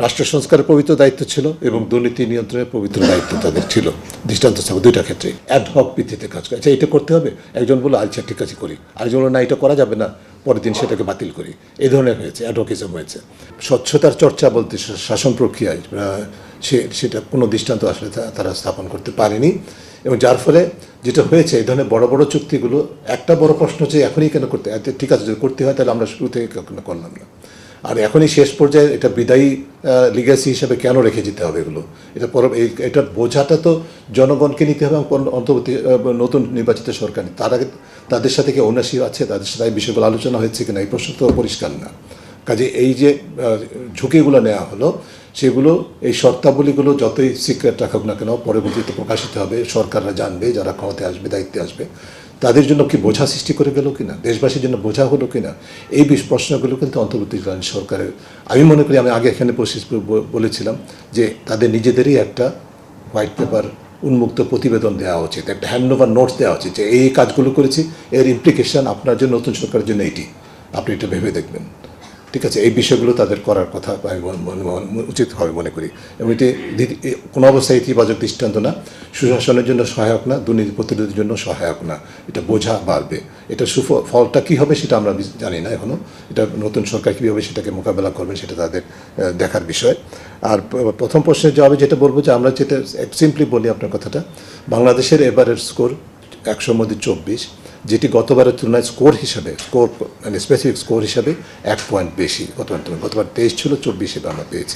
রাষ্ট্র সংস্কারের পবিত্র দায়িত্ব ছিল এবং দুর্নীতি নিয়ন্ত্রণের পবিত্র দায়িত্ব তাদের ছিল। দৃষ্টান্ত ছাড়া দুইটা ক্ষেত্রে অ্যাডহক ভিত্তিতে কাজ করে। আচ্ছা, এটা করতে হবে, একজন বললো আচ্ছা ঠিক আছে করি, আরেকজন বললো না এটা করা যাবে না, পরের দিন সেটাকে বাতিল করি। এই ধরনের হয়েছে, অ্যাডভোকেজম হয়েছে। স্বচ্ছতার চর্চা বলতে শাসন প্রক্রিয়ায় সেটা কোনো দৃষ্টান্ত আসলে তারা স্থাপন করতে পারেনি। এবং যার ফলে যেটা হয়েছে, এই ধরনের বড় বড় চুক্তিগুলো, একটা বড় প্রশ্ন হচ্ছে এখনই কেন করতে, ঠিক আছে যদি করতে হয় তাহলে আমরা শুরু থেকে কখনো করলাম না, আর এখনই শেষ পর্যায়ে এটা বিদায়ী লিগ্যাসি হিসাবে কেন রেখে যেতে হবে এগুলো। এটার বোঝাটা তো জনগণকে নিতে হবে এবং অন্তর্বর্তী নতুন নির্বাচিত সরকার তাদের সাথে কি ওনারশিপ আছে, তাদের সাথে এই বিষয়গুলো আলোচনা হয়েছে কিনা, এই প্রশ্ন তো পরিষ্কার না। কাজে এই যে ঝুঁকিগুলো নেওয়া হলো, সেগুলো এই শর্তাবলীগুলো যতই সিক্রেট রাখুক না কেন পরবর্তীতে প্রকাশিত হবে, সরকাররা জানবে, যারা ক্ষমতায় আসবে, দায়িত্বে আসবে, তাদের জন্য কি বোঝা সৃষ্টি করে গেল কিনা, দেশবাসীর জন্য বোঝা হলো কিনা, এই প্রশ্নগুলো কিন্তু অন্তর্বর্তীকালীন সরকারের, আমি মনে করি, আমি আগে এখানে বলেছিলাম যে তাদের নিজেদেরই একটা হোয়াইট পেপার, উন্মুক্ত প্রতিবেদন দেওয়া উচিত, একটা হ্যান্ডওভার নোটস দেওয়া উচিত যে এই কাজগুলো করেছি, এর ইমপ্লিকেশন আপনার জন্য, নতুন সরকারের জন্য এইটি, আপনি এটা ভেবে দেখবেন। ঠিক আছে, এই বিষয়গুলো তাদের করার কথা উচিত হবে মনে করি। এবং এটি কোনো অবস্থায় ইতিবাচক দৃষ্টান্ত না, সুশাসনের জন্য সহায়ক না, দুর্নীতি প্রতিরোধের জন্য সহায়ক না। এটা বোঝা বাড়বে, এটা ফলটা কী হবে সেটা আমরা জানি না এখনও। এটা নতুন সরকার কীভাবে সেটাকে মোকাবেলা করবে সেটা তাদের দেখার বিষয়। আর প্রথম প্রশ্নের জবাবে যেটা বলবো, যে আমরা যেটা সিম্পলি বলি আপনার কথাটা, বাংলাদেশের এবারের স্কোর 100-র মধ্যে 24, যেটি গতবারের তুলনায় স্কোর মানে স্পেসিফিক স্কোর হিসাবে 1 পয়েন্ট বেশি। গতবার 23 ছিল, 24 আমরা পেয়েছি।